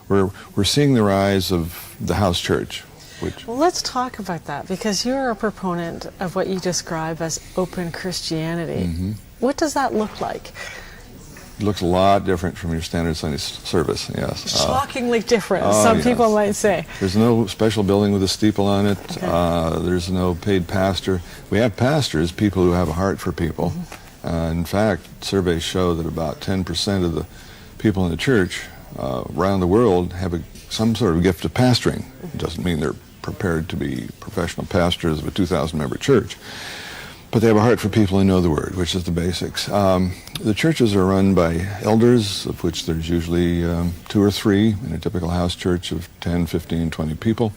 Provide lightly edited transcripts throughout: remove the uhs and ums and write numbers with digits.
We're seeing the rise of the house church. Which, well, let's talk about that, because you're a proponent of what you describe as open Christianity. mm-hmm. What does that look like? It looks a lot different from your standard Sunday service, yes. Shockingly different, some yes. people might say. There's no special building with a steeple on it. Okay. There's no paid pastor. We have pastors, people who have a heart for people. Mm-hmm. In fact, surveys show that about 10% of the people in the church around the world have some sort of gift of pastoring. It doesn't mean they're prepared to be professional pastors of a 2,000-member church. But they have a heart for people who know the Word, which is the basics. The churches are run by elders, of which there's usually 2 or 3 in a typical house church of 10, 15, 20 people.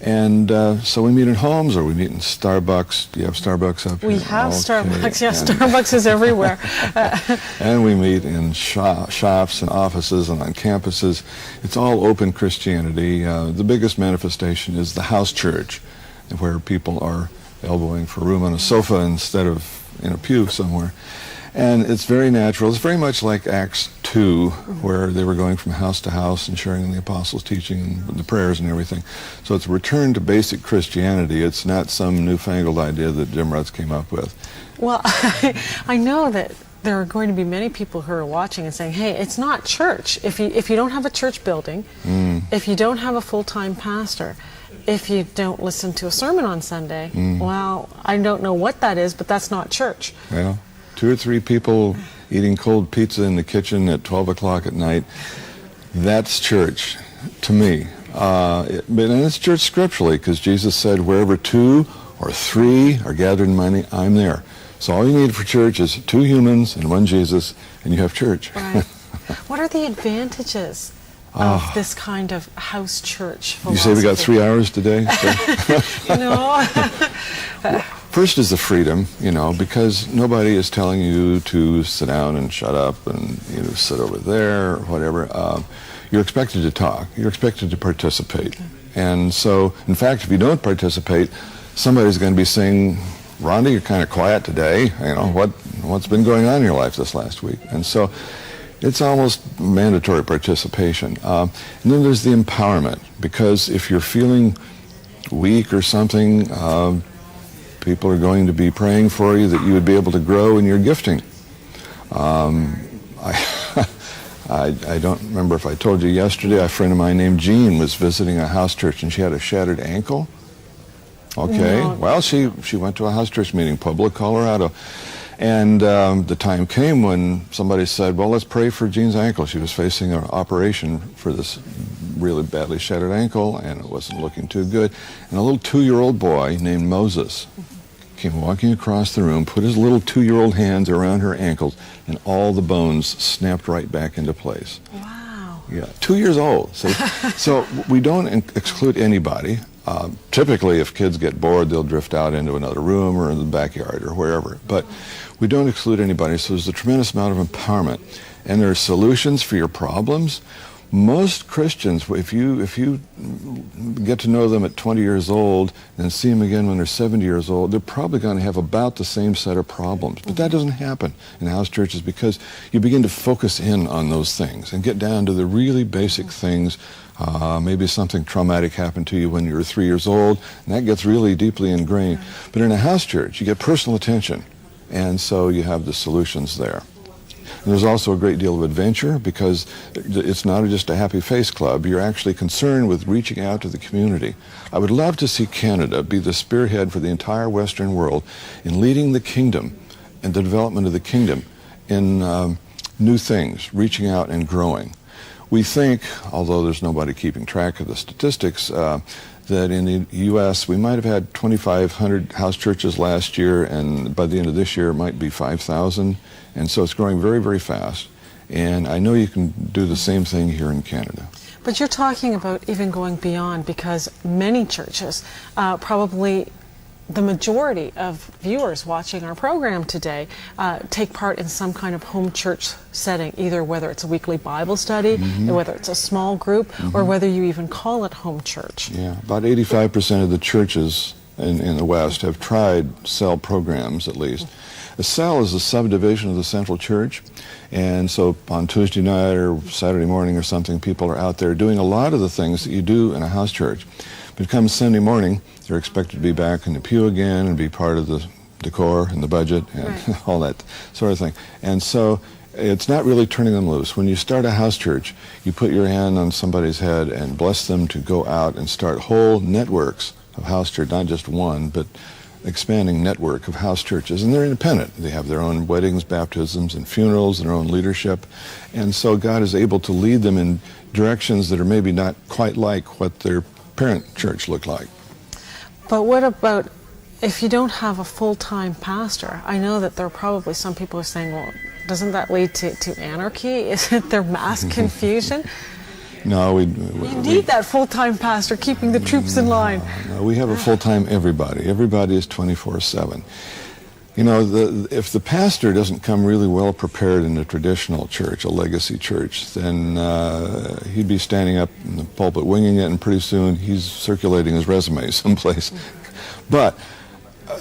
And so we meet in homes, or we meet in Starbucks. Do you have Starbucks up here? We have okay. Starbucks, yes, Starbucks is everywhere. And we meet in shops and offices and on campuses. It's all open Christianity. The biggest manifestation is the house church, where people are elbowing for room on a sofa instead of in a pew somewhere. And it's very natural. It's very much like Acts 2, where they were going from house to house and sharing in the apostles' teaching and the prayers and everything. So it's a return to basic Christianity. It's not some newfangled idea that Jim Rutz came up with. Well, I know that there are going to be many people who are watching and saying, hey, it's not church. If you don't have a church building, if you don't have a full-time pastor, if you don't listen to a sermon on Sunday, well, I don't know what that is, but that's not church. Well, 2 or 3 people eating cold pizza in the kitchen at 12 o'clock at night, that's church to me. And it's church scripturally, because Jesus said, wherever 2 or 3 are gathered in my name, I'm there. So all you need for church is 2 humans and 1 Jesus, and you have church. Right. What are the advantages of this kind of house church philosophy? You say we got 3 hours today? You know? First is the freedom, because nobody is telling you to sit down and shut up and sit over there or whatever. You're expected to talk. You're expected to participate. And so, in fact, if you don't participate, somebody's going to be saying, Rhonda, you're kind of quiet today. What's been going on in your life this last week? And so it's almost mandatory participation. And then there's the empowerment, because if you're feeling weak or something, people are going to be praying for you that you would be able to grow in your gifting. I don't remember if I told you yesterday, a friend of mine named Jean was visiting a house church, and she had a shattered ankle. Okay, no. Well, she went to a house church meeting, Pueblo, Colorado. And the time came when somebody said, well, let's pray for Jean's ankle. She was facing an operation for this really badly shattered ankle, and it wasn't looking too good. And a little 2-year-old boy named Moses came walking across the room, put his little 2-year-old hands around her ankles, and all the bones snapped right back into place. Wow. Yeah, 2 years old. So we don't exclude anybody. Typically, if kids get bored, they'll drift out into another room or in the backyard or wherever. But we don't exclude anybody, so there's a tremendous amount of empowerment. And there are solutions for your problems. Most Christians, if you get to know them at 20 years old and see them again when they're 70 years old, they're probably going to have about the same set of problems. But that doesn't happen in house churches, because you begin to focus in on those things and get down to the really basic things. Maybe something traumatic happened to you when you were 3 years old, and that gets really deeply ingrained. But in a house church, you get personal attention, and so you have the solutions there. And there's also a great deal of adventure, because it's not just a happy face club. You're actually concerned with reaching out to the community. I would love to see Canada be the spearhead for the entire Western world in leading the kingdom and the development of the kingdom in new things, reaching out and growing. We think, although there's nobody keeping track of the statistics, that in the U.S. we might have had 2,500 house churches last year, and by the end of this year it might be 5,000. And so it's growing very, very fast. And I know you can do the same thing here in Canada. But you're talking about even going beyond, because many churches, probably the majority of viewers watching our program today, take part in some kind of home church setting, either whether it's a weekly Bible study, or whether it's a small group, or whether you even call it home church. Yeah, about 85% of the churches in the West have tried cell programs, at least. A cell is a subdivision of the central church, and so on Tuesday night or Saturday morning or something, people are out there doing a lot of the things that you do in a house church. But come Sunday morning, they're expected to be back in the pew again and be part of the decor and the budget and right. all that sort of thing. And so it's not really turning them loose. When you start a house church, you put your hand on somebody's head and bless them to go out and start whole networks of house church, not just one, but expanding network of house churches. And they're independent. They have their own weddings, baptisms, and funerals, their own leadership. And so God is able to lead them in directions that are maybe not quite like what their parent church looked like. But what about if you don't have a full-time pastor? I know that there are probably some people who are saying, well, doesn't that lead to anarchy? Isn't there mass confusion? No, you need that full-time pastor keeping the troops in line. No, we have a full-time everybody. Everybody is 24/7. You know, if the pastor doesn't come really well prepared in a traditional church, a legacy church, then he'd be standing up in the pulpit winging it, and pretty soon he's circulating his resume someplace. But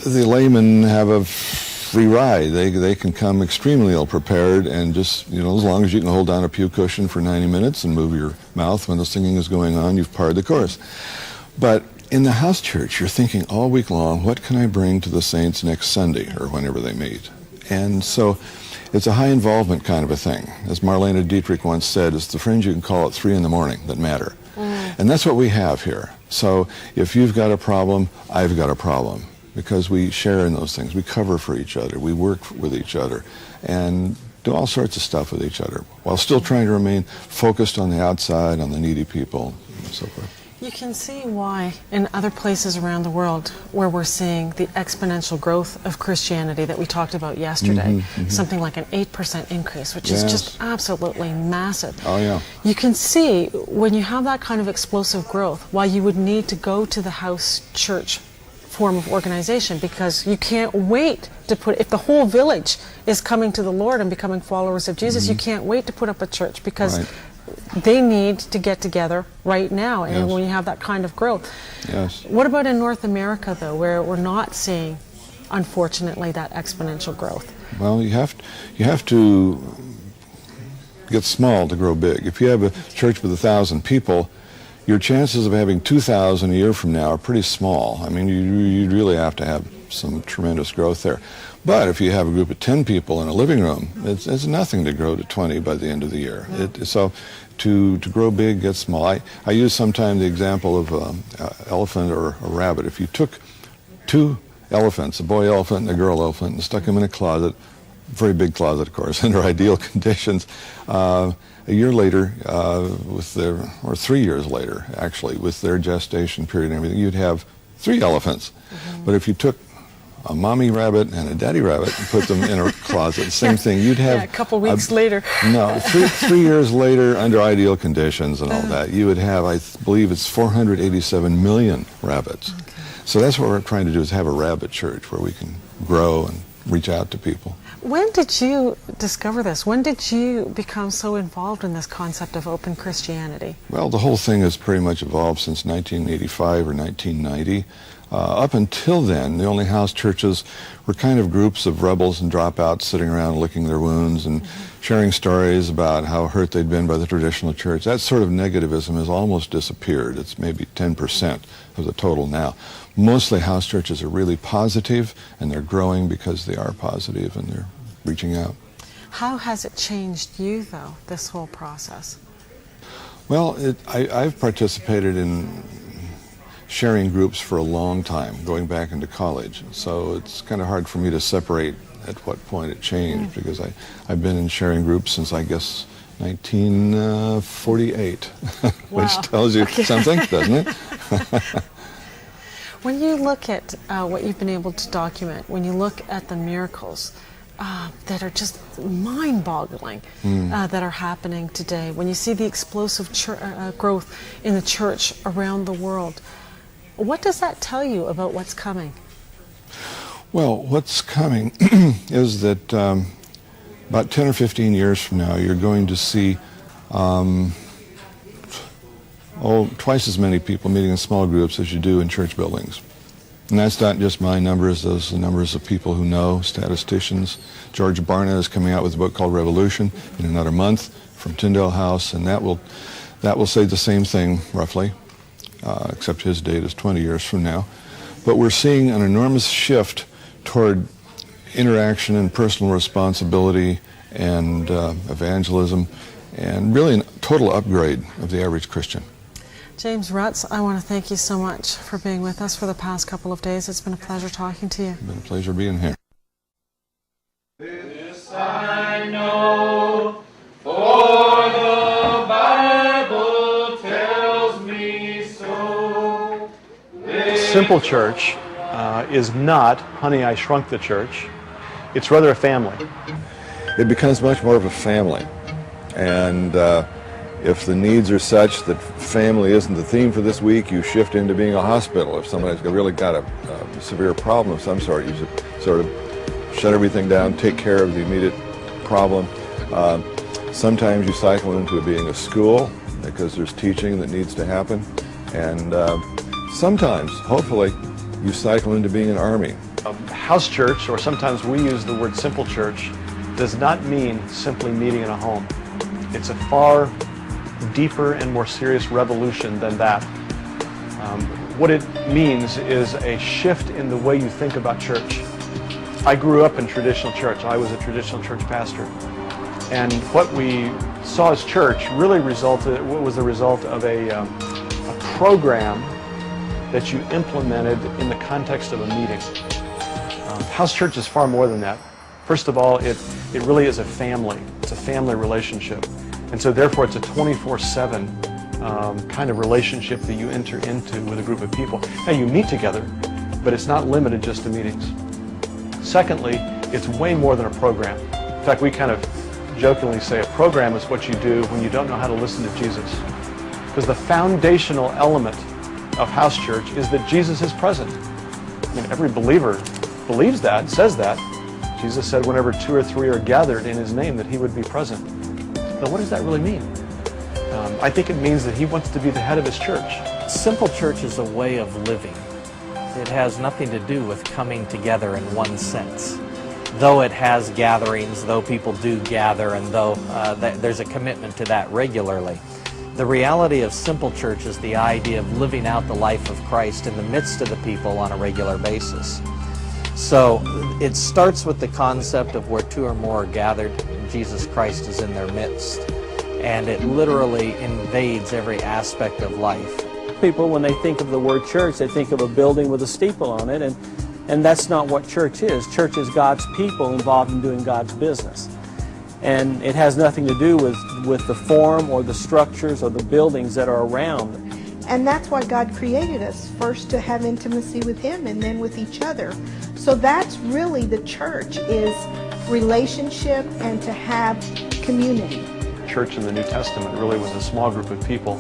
the laymen have a free ride. They can come extremely ill prepared, and just, you know, as long as you can hold down a pew cushion for 90 minutes and move your mouth when the singing is going on, you've parred the course. But in the house church, you're thinking all week long, what can I bring to the saints next Sunday or whenever they meet? And so it's a high involvement kind of a thing. As Marlene Dietrich once said, it's the friends you can call at 3 in the morning that matter. And that's what we have here. So if you've got a problem, I've got a problem, because we share in those things. We cover for each other. We work with each other and do all sorts of stuff with each other while still trying to remain focused on the outside, on the needy people, and so forth. You can see why in other places around the world where we're seeing the exponential growth of Christianity that we talked about yesterday, something like an 8% increase, which is just absolutely massive. Oh, yeah. You can see when you have that kind of explosive growth, why you would need to go to the house church form of organization, because you can't wait to put, if the whole village is coming to the Lord and becoming followers of Jesus, you can't wait to put up a church, because they need to get together right now, and when you have that kind of growth. What about in North America, though, where we're not seeing, unfortunately, that exponential growth? Well, you have to get small to grow big. If you have a church with 1,000 people, your chances of having 2,000 a year from now are pretty small. I mean, you really have to have some tremendous growth there. But if you have a group of 10 people in a living room, it's nothing to grow to 20 by the end of the year. So to grow big, get small. I use sometimes the example of an elephant or a rabbit. If you took 2 elephants, a boy elephant and a girl elephant, and stuck them in a closet, very big closet, of course, under ideal conditions, a year later, or 3 years later, actually, with their gestation period and everything, you'd have 3 elephants. But if you took a mommy rabbit and a daddy rabbit and put them in a closet, same thing, you'd have... a couple weeks later. No, 3 years later, under ideal conditions and all that, you would have, I believe it's 487 million rabbits. So that's what we're trying to do, is have a rabbit church where we can grow and reach out to people. When did you discover this? When did you become so involved in this concept of open Christianity? Well, the whole thing has pretty much evolved since 1985 or 1990. Up until then, the only house churches were kind of groups of rebels and dropouts sitting around licking their wounds and sharing stories about how hurt they'd been by the traditional church. That sort of negativism has almost disappeared. It's maybe 10% of the total now. Mostly house churches are really positive, and they're growing because they are positive and they're reaching out. How has it changed you, though, this whole process? Well, I've participated in sharing groups for a long time, going back into college. So it's kind of hard for me to separate at what point it changed, because I've been in sharing groups since, I guess, 1948, which tells you something, doesn't it? When you look at what you've been able to document, when you look at the miracles that are just mind-boggling that are happening today, when you see the explosive growth in the church around the world, what does that tell you about what's coming? Well, what's coming is that about 10 or 15 years from now, you're going to see twice as many people meeting in small groups as you do in church buildings. And that's not just my numbers, those are the numbers of people who know, statisticians. George Barna is coming out with a book called Revolution in another month from Tyndale House, and that will say the same thing, roughly, except his date is 20 years from now. But we're seeing an enormous shift toward interaction and personal responsibility and evangelism, and really a total upgrade of the average Christian. James Rutz, I want to thank you so much for being with us for the past couple of days. It's been a pleasure talking to you. It's been a pleasure being here. This I know, for the Bible tells me so. Simple church is not Honey, I Shrunk the Church. It's rather a family. It becomes much more of a family. And if the needs are such that family isn't the theme for this week, you shift into being a hospital. If somebody's really got a severe problem of some sort, you sort of shut everything down, take care of the immediate problem. Sometimes you cycle into it being a school because there's teaching that needs to happen. And sometimes, hopefully, you cycle into being an army. House church, or sometimes we use the word simple church, does not mean simply meeting in a home. It's a far deeper and more serious revolution than that. What it means is a shift in the way you think about church. I grew up in traditional church. I was a traditional church pastor. And what we saw as church really was the result of a program that you implemented in the context of a meeting. House church is far more than that. First of all, it really is a family. It's a family relationship. And so therefore it's a 24/7 kind of relationship that you enter into with a group of people. Now you meet together, but it's not limited just to meetings. Secondly, it's way more than a program. In fact, we kind of jokingly say a program is what you do when you don't know how to listen to Jesus. Because the foundational element of house church is that Jesus is present. I mean, every believer believes that, says that. Jesus said whenever 2 or 3 are gathered in his name that he would be present. But what does that really mean? I think it means that he wants to be the head of his church. Simple church is a way of living. It has nothing to do with coming together in one sense. Though it has gatherings, though people do gather, and though there's a commitment to that regularly, the reality of simple church is the idea of living out the life of Christ in the midst of the people on a regular basis. So it starts with the concept of where 2 or more are gathered, and Jesus Christ is in their midst. And it literally invades every aspect of life. People, when they think of the word church, they think of a building with a steeple on it, and that's not what church is. Church is God's people involved in doing God's business. And it has nothing to do with the form or the structures or the buildings that are around. And that's why God created us, first to have intimacy with Him and then with each other. So that's really the church, is relationship and to have community. Church in the New Testament really was a small group of people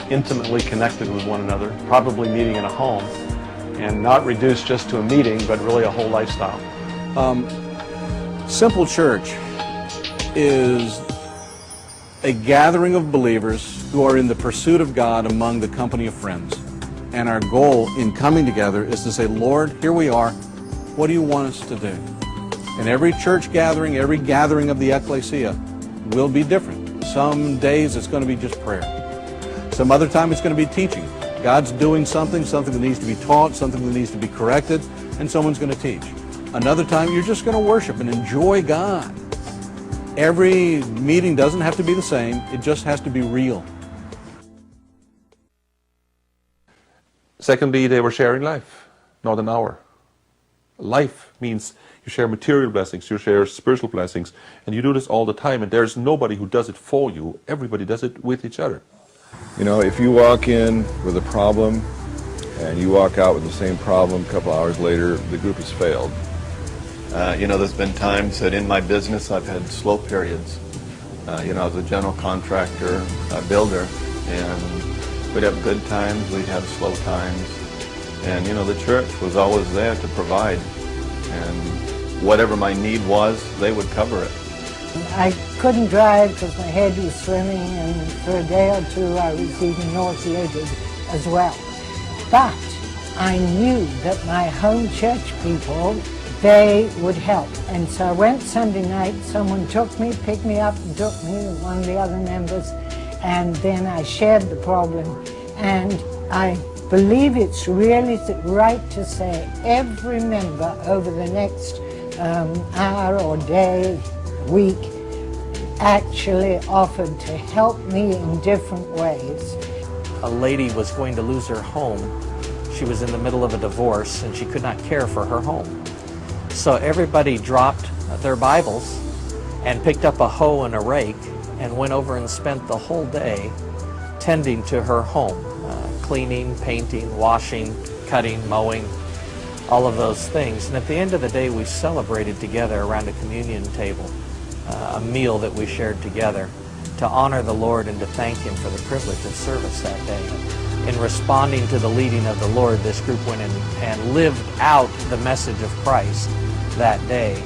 intimately connected with one another, probably meeting in a home, and not reduced just to a meeting, but really a whole lifestyle. Simple church is a gathering of believers who are in the pursuit of God among the company of friends. And our goal in coming together is to say, Lord, here we are. What do you want us to do? And every church gathering, every gathering of the ecclesia will be different. Some days it's going to be just prayer. Some other time it's going to be teaching. God's doing something that needs to be taught, something that needs to be corrected, and someone's going to teach. Another time you're just going to worship and enjoy God. Every meeting doesn't have to be the same. It just has to be real. Secondly, they were sharing life, not an hour. Life means you share material blessings, you share spiritual blessings, and you do this all the time, and there's nobody who does it for you. Everybody does it with each other. You know, if you walk in with a problem and you walk out with the same problem a couple hours later, the group has failed. You know, there's been times that in my business I've had slow periods. You know, I was a general contractor, a builder, and we'd have good times, we'd have slow times. And, you know, the church was always there to provide. And whatever my need was, they would cover it. I couldn't drive because my head was swimming, and for a day or two I was even nauseated as well. But I knew that my home church people, they would help. And so I went Sunday night, someone took me, picked me up and took me to one of the other members, and then I shared the problem. And I believe it's really right to say every member over the next hour or day, week, actually offered to help me in different ways. A lady was going to lose her home. She was in the middle of a divorce and she could not care for her home. So everybody dropped their Bibles and picked up a hoe and a rake and went over and spent the whole day tending to her home, cleaning, painting, washing, cutting, mowing, all of those things. And at the end of the day, we celebrated together around a communion table, a meal that we shared together to honor the Lord and to thank Him for the privilege of service that day. In responding to the leading of the Lord, this group went in and lived out the message of Christ that day.